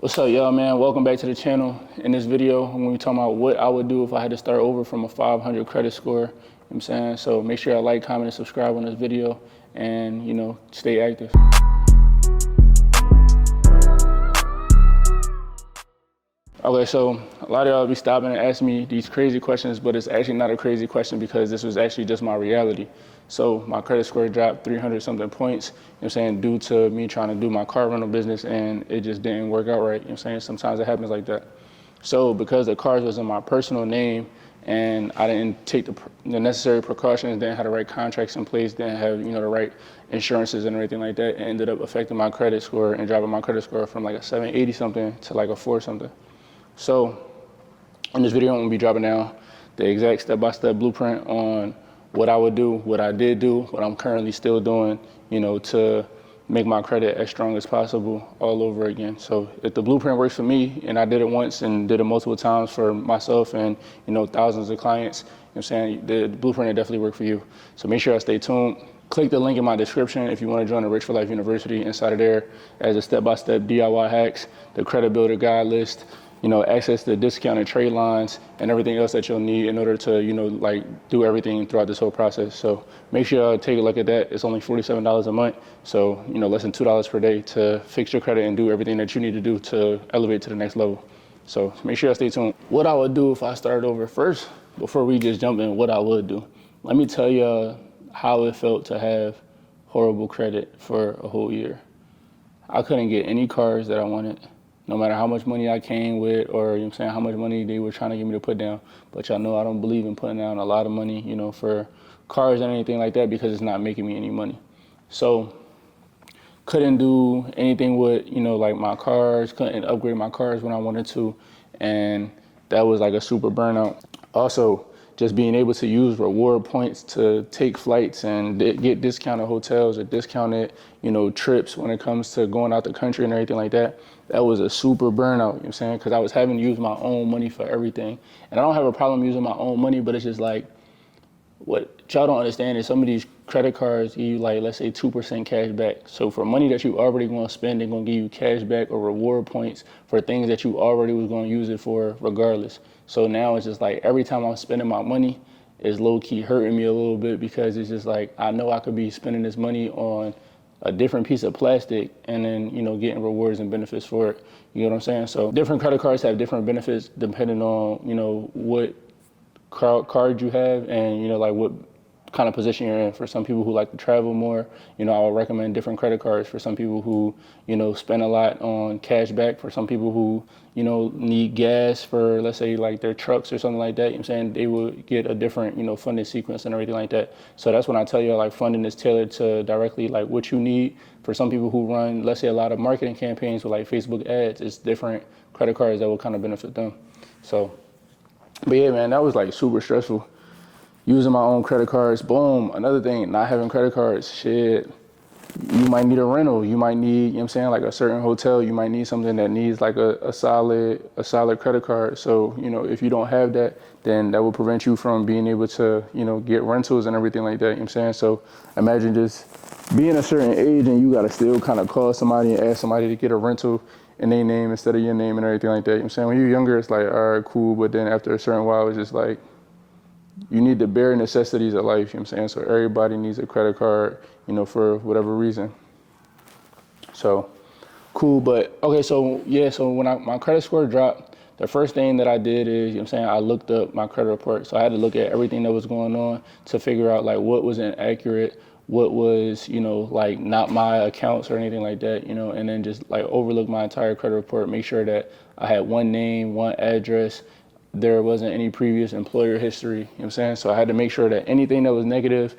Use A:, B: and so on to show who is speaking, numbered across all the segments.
A: What's up, y'all, man? Welcome back to the channel. In this video, I'm going to be talking about what I would do if I had to start over from a 500 credit score. You know what I'm saying? So make sure y'all like, comment, and subscribe on this video and, stay active. Okay, so a lot of y'all be stopping and asking me these crazy questions, but it's actually not a crazy question because this was actually just my reality. So my credit score dropped 300 something points, due to me trying to do my car rental business and it just didn't work out right. Sometimes it happens like that. So because the cars was in my personal name and I didn't take the necessary precautions, didn't have the right contracts in place, didn't have, the right insurances and everything like that, it ended up affecting my credit score and dropping my credit score from like a 780 something to like a 4 something. So in this video, I'm gonna be dropping down the exact step-by-step blueprint on what I would do, what I did do, what I'm currently still doing, to make my credit as strong as possible all over again. So if the blueprint works for me, and I did it once and did it multiple times for myself and, thousands of clients, the blueprint will definitely work for you. So make sure I stay tuned. Click the link in my description if you want to join the Rich for Life University. Inside of there, as a step-by-step DIY hacks, the credit builder guide list, access to discounted trade lines and everything else that you'll need in order to, do everything throughout this whole process. So make sure you take a look at that. It's only $47 a month. So, less than $2 per day to fix your credit and do everything that you need to do to elevate to the next level. So make sure you stay tuned. What I would do if I started over first, before we just jump in, what I would do. Let me tell you how it felt to have horrible credit for a whole year. I couldn't get any cars that I wanted. No matter how much money I came with or, how much money they were trying to get me to put down. But y'all know I don't believe in putting down a lot of money, for cars and anything like that because it's not making me any money. So couldn't do anything with, like my cars, couldn't upgrade my cars when I wanted to. And that was like a super burnout. Also, just being able to use reward points to take flights and get discounted hotels or discounted, trips when it comes to going out the country and everything like that. That was a super burnout, because I was having to use my own money for everything. And I don't have a problem using my own money, but it's just like, what y'all don't understand is some of these credit cards give you like, let's say 2% cash back. So for money that you already gonna spend, they're gonna give you cash back or reward points for things that you already was gonna use it for regardless. So now it's just like, every time I'm spending my money, it's low key hurting me a little bit because it's just like, I know I could be spending this money on a different piece of plastic and then, getting rewards and benefits for it. You know what I'm saying? So different credit cards have different benefits depending on, what card you have and, what kind of position you're in. For some people who like to travel more, I would recommend different credit cards. For some people who, spend a lot on cash back. For some people who, need gas for, let's say, like their trucks or something like that, they would get a different, funding sequence and everything like that. So that's when I tell you, like, funding is tailored to directly like what you need. For some people who run, let's say, a lot of marketing campaigns with like Facebook ads, it's different credit cards that will kind of benefit them. So, but yeah, man, that was like super stressful. Using my own credit cards, boom. Another thing, not having credit cards, shit. You might need a rental. You might need, like a certain hotel. You might need something that needs like a solid credit card. So, if you don't have that, then that will prevent you from being able to, get rentals and everything like that. So imagine just being a certain age and you got to still kind of call somebody and ask somebody to get a rental in their name instead of your name and everything like that. When you're younger, it's like, all right, cool. But then after a certain while, it's just like, you need the bare necessities of life, So everybody needs a credit card, for whatever reason. So cool, but okay, so yeah, so when my credit score dropped, the first thing that I did is, I looked up my credit report. So I had to look at everything that was going on to figure out like what was inaccurate, what was, like not my accounts or anything like that, and then just like overlook my entire credit report, make sure that I had one name, one address, there wasn't any previous employer history, So I had to make sure that anything that was negative,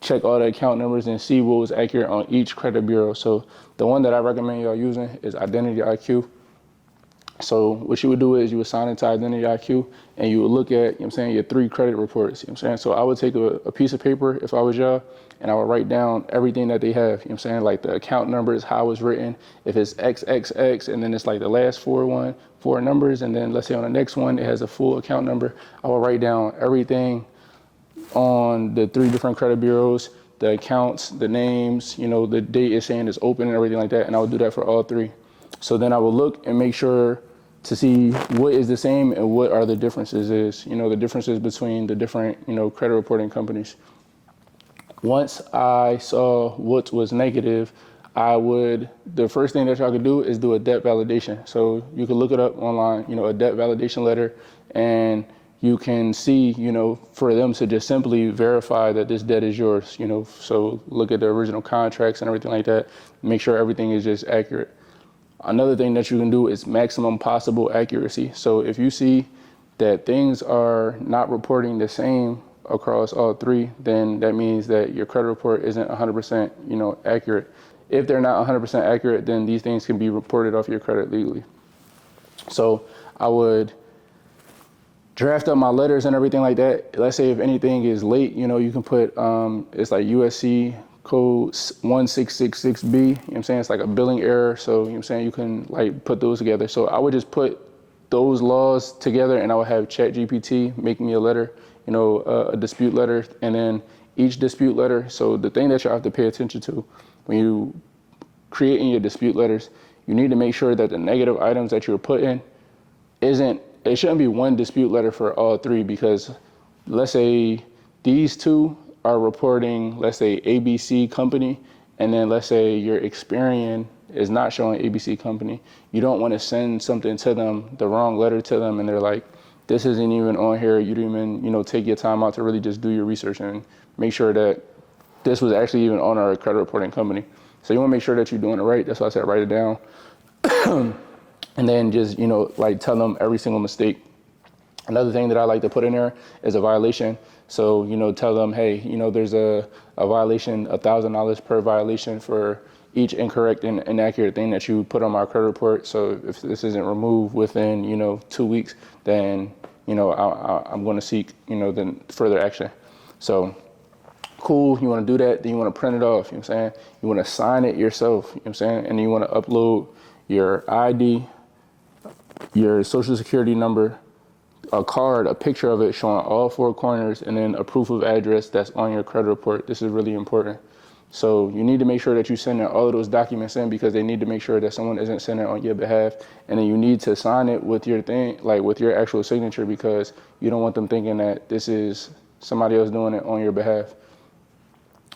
A: check all the account numbers and see what was accurate on each credit bureau. So the one that I recommend y'all using is IdentityIQ. So what you would do is you would sign into IdentityIQ and you would look at, your 3 credit reports, So I would take a piece of paper if I was y'all and I would write down everything that they have, like the account numbers, how it's written, if it's XXX, and then it's like the last four numbers, and then let's say on the next one, it has a full account number. I will write down everything on the 3 different credit bureaus, the accounts, the names, the date it's saying is open and everything like that, and I would do that for all 3. So then I will look and make sure to see what is the same and what are the differences is, the differences between the different, credit reporting companies. Once I saw what was negative, the first thing that y'all could do is do a debt validation. So you can look it up online, a debt validation letter, and you can see, for them to just simply verify that this debt is yours, so look at the original contracts and everything like that, make sure everything is just accurate. Another thing that you can do is maximum possible accuracy. So if you see that things are not reporting the same across all three, then that means that your credit report isn't 100%, accurate. If they're not 100% accurate, then these things can be reported off your credit legally. So I would draft up my letters and everything like that. Let's say if anything is late, you can put, it's like USC code 1666B, it's like a billing error. So, you can like put those together. So I would just put those laws together and I would have ChatGPT make me a letter, a dispute letter, and then each dispute letter. So the thing that you have to pay attention to when you creating your dispute letters, you need to make sure that the negative items that you're putting it shouldn't be one dispute letter for all three, because let's say these two are reporting, let's say ABC company, and then let's say your Experian is not showing ABC company. You don't want to send something to them, the wrong letter to them, and they're like, this isn't even on here. You didn't even, take your time out to really just do your research and make sure that this was actually even on our credit reporting company. So you want to make sure that you're doing it right. That's why I said write it down. And then just, tell them every single mistake. Another thing that I like to put in there is a violation. So, tell them, hey, there's a violation, $1,000 per violation for each incorrect and inaccurate thing that you put on my credit report. So if this isn't removed within, 2 weeks, then, I'm going to seek, then further action. So cool, you want to do that, then you want to print it off, You want to sign it yourself, And then you want to upload your ID, your social security number, a card, a picture of it showing all four corners, and then a proof of address that's on your credit report. This is really important. So you need to make sure that you send all of those documents in, because they need to make sure that someone isn't sending it on your behalf. And then you need to sign it with your thing, like with your actual signature, because you don't want them thinking that this is somebody else doing it on your behalf.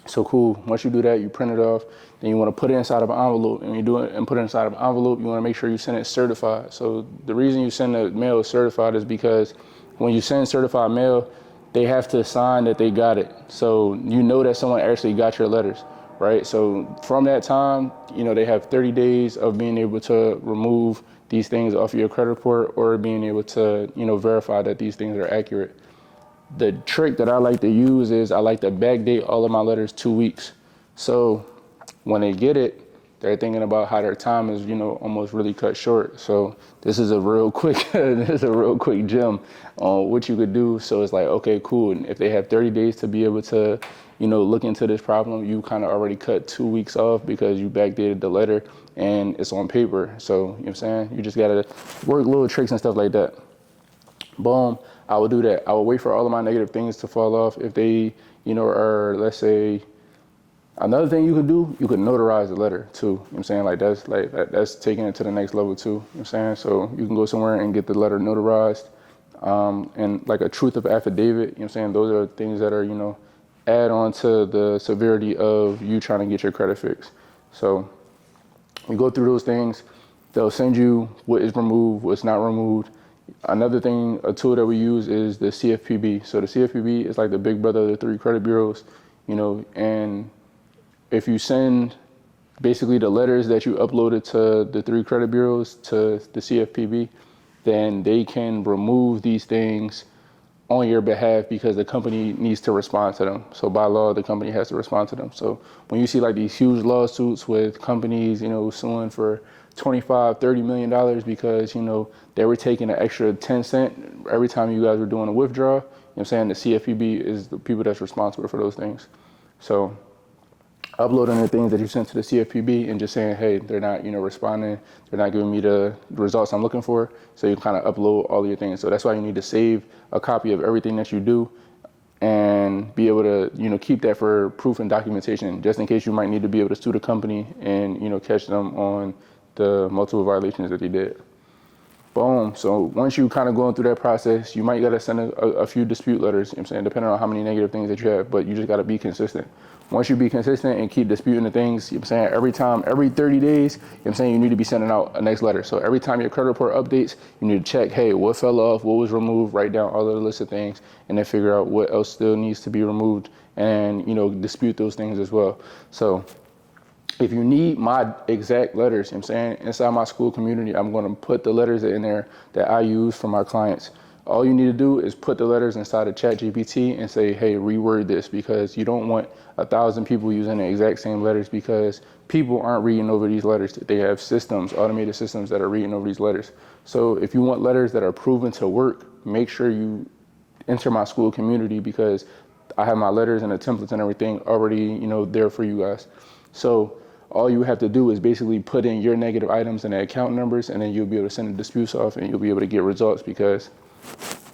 A: So cool, once you do that, you print it off, then you want to put it inside of an envelope, and you do it and put it inside of an envelope, you want to make sure you send it certified. So the reason you send the mail certified is because when you send certified mail, they have to sign that they got it. So you know that someone actually got your letters, right? So from that time, they have 30 days of being able to remove these things off of your credit report, or being able to, verify that these things are accurate. The trick that I like to use is I like to backdate all of my letters 2 weeks. So when they get it, they're thinking about how their time is, almost really cut short. So this is a real quick gem on what you could do. So it's like, okay, cool. And if they have 30 days to be able to, look into this problem, you kind of already cut 2 weeks off because you backdated the letter and it's on paper. So, you just got to work little tricks and stuff like that. Boom, I will do that. I will wait for all of my negative things to fall off. If they, are, let's say, another thing you could do, you could notarize the letter too. That's taking it to the next level too. So you can go somewhere and get the letter notarized, and like a truth of affidavit. Those are things that are, add on to the severity of you trying to get your credit fixed. So you go through those things. They'll send you what is removed, what's not removed. Another thing, a tool that we use is the CFPB. So the CFPB is like the big brother of the three credit bureaus, and if you send basically the letters that you uploaded to the three credit bureaus to the CFPB, then they can remove these things on your behalf, because the company needs to respond to them. So by law, the company has to respond to them. So when you see like these huge lawsuits with companies, suing for $25-30 million because, they were taking an extra 10 cents every time you guys were doing a withdrawal, the CFPB is the people that's responsible for those things. So uploading the things that you sent to the CFPB and just saying, hey, they're not, responding, they're not giving me the results I'm looking for. So you kind of upload all of your things. So that's why you need to save a copy of everything that you do and be able to, keep that for proof and documentation, just in case you might need to be able to sue the company and, catch them on the multiple violations that they did. Boom. So once you kind of going through that process, you might got to send a few dispute letters, you know what I'm saying, depending on how many negative things that you have, but you just got to be consistent. Once you be consistent and keep disputing the things, you know what I'm saying, every 30 days, you know what I'm saying, you need to be sending out a next letter. So every time your credit report updates, you need to check, hey, what fell off, what was removed, write down all of the list of things, and then figure out what else still needs to be removed and, you know, dispute those things as well. So if you need my exact letters, you know what I'm saying, inside my school community, I'm going to put the letters in there that I use for my clients. All you need to do is put the letters inside of ChatGPT and say, hey, reword this, because you don't want 1,000 people using the exact same letters, because people aren't reading over these letters. They have systems, automated systems that are reading over these letters. So if you want letters that are proven to work, make sure you enter my school community, because I have my letters and the templates and everything already, you know, there for you guys. So all you have to do is basically put in your negative items and the account numbers, and then you'll be able to send the disputes off, and you'll be able to get results, because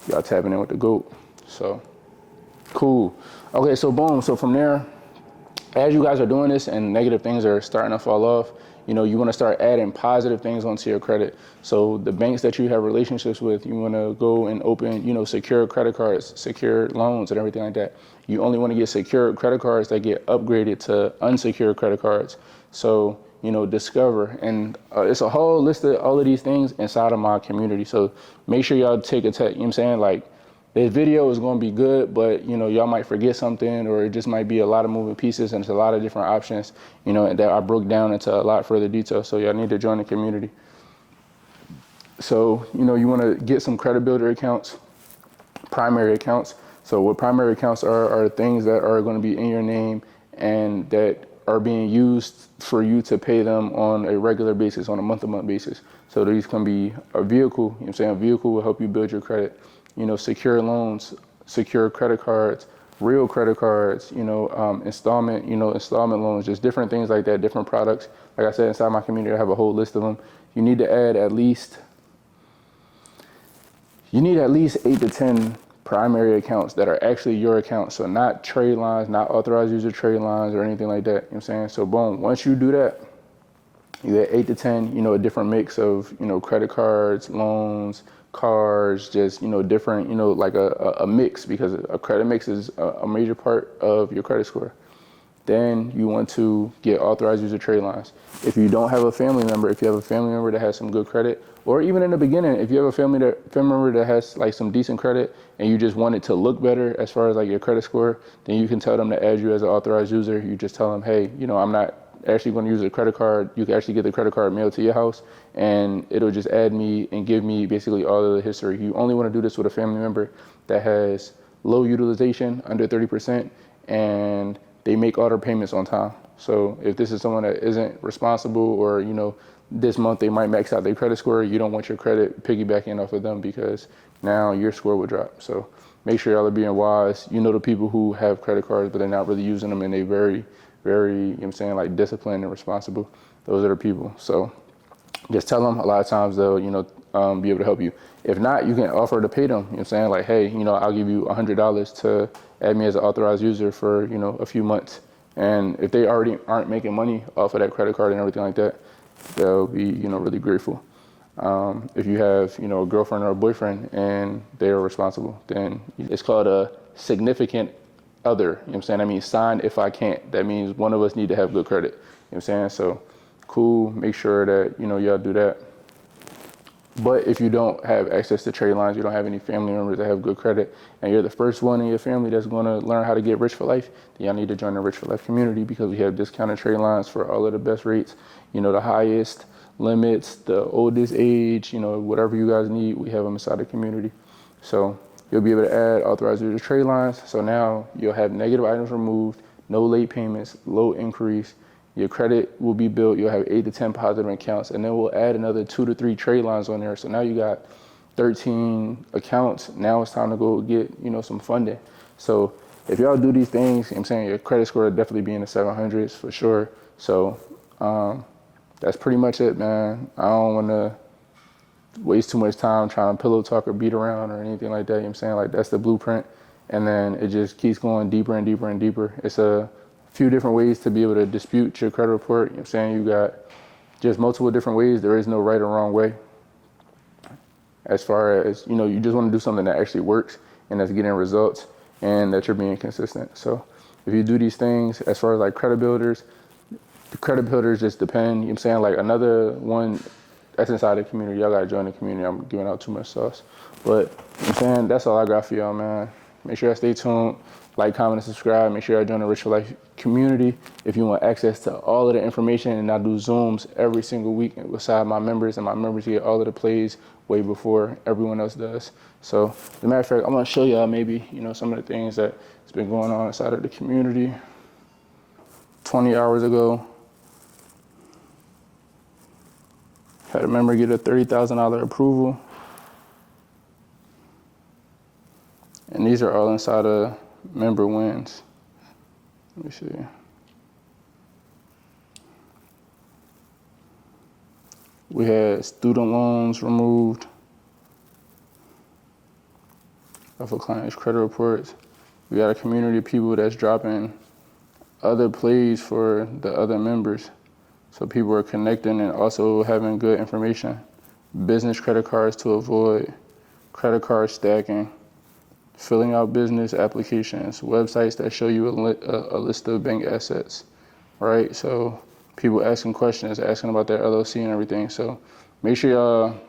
A: y'all tapping in with the GOAT. So cool. Okay, so boom. So from there, as you guys are doing this and negative things are starting to fall off, you know, you want to start adding positive things onto your credit. So the banks that you have relationships with, you want to go and open, you know, secure credit cards, secure loans and everything like that. You only want to get secure credit cards that get upgraded to unsecured credit cards. So, you know, discover, and it's a whole list of all of these things inside of my community. So make sure y'all take a test, you know what I'm saying? Like, this video is going to be good, but, you know, y'all might forget something, or it just might be a lot of moving pieces, and it's a lot of different options, you know, that I broke down into a lot further detail. So y'all need to join the community. So, you know, you want to get some credit builder accounts, primary accounts. So what primary accounts are things that are going to be in your name and that are being used for you to pay them on a regular basis, on a month-to-month basis. So these can be a vehicle, you know what I'm saying? A vehicle will help you build your credit, you know, secure loans, secure credit cards, real credit cards, you know, installment loans, just different things like that, different products. Like I said, inside my community, I have a whole list of them. You need to add at least 8 to 10 primary accounts that are actually your accounts. So not trade lines, not authorized user trade lines or anything like that. You know what I'm saying? So boom, once you do that, you get 8 to 10, you know, a different mix of, you know, credit cards, loans, cars, just, you know, different, you know, like a mix, because a credit mix is a major part of your credit score. Then you want to get authorized user trade lines. If you don't have a family member, if you have a family member that has some good credit, or even in the beginning, if you have a family member that has like some decent credit and you just want it to look better as far as like your credit score, then you can tell them to add you as an authorized user. You just tell them, hey, you know, I'm not actually going to use a credit card. You can actually get the credit card mailed to your house, and it'll just add me and give me basically all of the history. You only want to do this with a family member that has low utilization, under 30%, and they make all their payments on time. So if this is someone that isn't responsible, or, you know, this month they might max out their credit score, you don't want your credit piggybacking off of them, because now your score will drop. So make sure y'all are being wise. You know, the people who have credit cards but they're not really using them, and they very, very, you know what I'm saying, like disciplined and responsible. Those are the people. So just tell them. A lot of times they'll, you know, be able to help you. If not, you can offer to pay them. You know what I'm saying? Like, hey, you know, I'll give you $100 to add me as an authorized user for, you know, a few months. And if they already aren't making money off of that credit card and everything like that, they'll be, you know, really grateful. If you have, you know, a girlfriend or a boyfriend and they are responsible, then it's called a significant other. You know what I'm saying? That means signed if I can't. That means one of us need to have good credit. You know what I'm saying? So cool. Make sure that, you know, y'all do that. But if you don't have access to trade lines, you don't have any family members that have good credit, and you're the first one in your family that's going to learn how to get rich for life, then y'all need to join the Rich for Life community, because we have discounted trade lines for all of the best rates, you know, the highest limits, the oldest age, you know, whatever you guys need, we have them inside the community. So you'll be able to add authorized user trade lines. So now you'll have negative items removed, no late payments, low increase. Your credit will be built. You'll have 8 to 10 positive accounts, and then we'll add another 2 to 3 trade lines on there. So now you got 13 accounts. Now it's time to go get, you know, some funding. So if y'all do these things, you know what I'm saying, your credit score will definitely be in the 700s for sure. So that's pretty much it, man. I don't want to waste too much time trying to pillow talk or beat around or anything like that. You know what I'm saying? Like, that's the blueprint. And then it just keeps going deeper and deeper and deeper. It's a few different ways to be able to dispute your credit report. You know what I'm saying? You got just multiple different ways. There is no right or wrong way. As far as, you just want to do something that actually works and that's getting results and that you're being consistent. So if you do these things, as far as like credit builders, the credit builders just depend, you know what I'm saying? Like another one that's inside the community, y'all gotta join the community. I'm giving out too much sauce. But, you know what I'm saying? That's all I got for y'all, man. Make sure y'all stay tuned, like, comment, and subscribe. Make sure y'all join the Rich for Life community if you want access to all of the information. And I do Zooms every single week beside my members, and my members get all of the plays way before everyone else does. So, as a matter of fact, I'm gonna show y'all maybe, some of the things that's been going on inside of the community. 20 hours ago, had a member get a $30,000 approval. And these are all inside of member wins. Let me see. We had student loans removed off of clients' credit reports. We got a community of people that's dropping other plays for the other members. So people are connecting and also having good information. Business credit cards to avoid, credit card stacking, filling out business applications, websites that show you a list of bank assets, right? So people asking questions, asking about their LLC and everything. So make sure y'all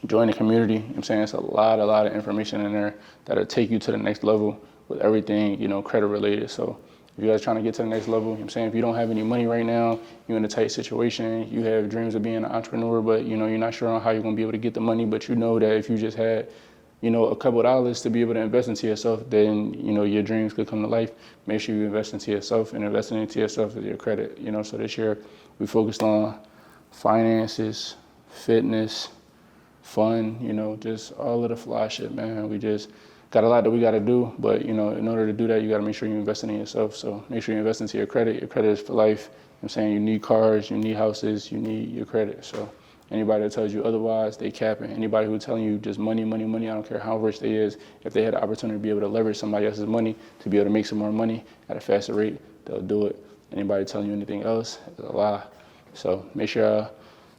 A: join the community. I'm saying it's a lot of information in there that'll take you to the next level with everything, credit related. So if you guys trying to get to the next level, I'm saying if you don't have any money right now, you're in a tight situation, you have dreams of being an entrepreneur, but you're not sure on how you're gonna be able to get the money, but you know that if you just had a couple of dollars to be able to invest into yourself, then, your dreams could come to life. Make sure you invest into yourself, and investing into yourself is your credit, So this year we focused on finances, fitness, fun, just all of the fly shit, man. We just got a lot that we got to do, but, in order to do that, you got to make sure you're investing in yourself. So make sure you invest into your credit. Your credit is for life. I'm saying you need cars, you need houses, you need your credit. So anybody that tells you otherwise, they capping. Anybody who's telling you just money, I don't care how rich they is, if they had the opportunity to be able to leverage somebody else's money to be able to make some more money at a faster rate, they'll do it. Anybody telling you anything else is a lie. So make sure y'all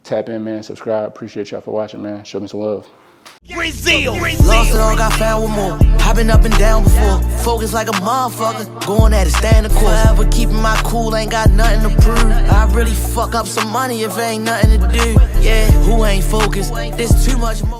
A: tap in, man, subscribe. Appreciate y'all for watching, man. Show me some love.
B: Brazil. Lost it all, got found with more. I've been up and down before. Focus like a motherfucker. Going at it, stand the course. Forever keeping my cool, ain't got nothing to prove. I really fuck up some money if ain't nothing to do. Yeah, who ain't focused? There's too much more.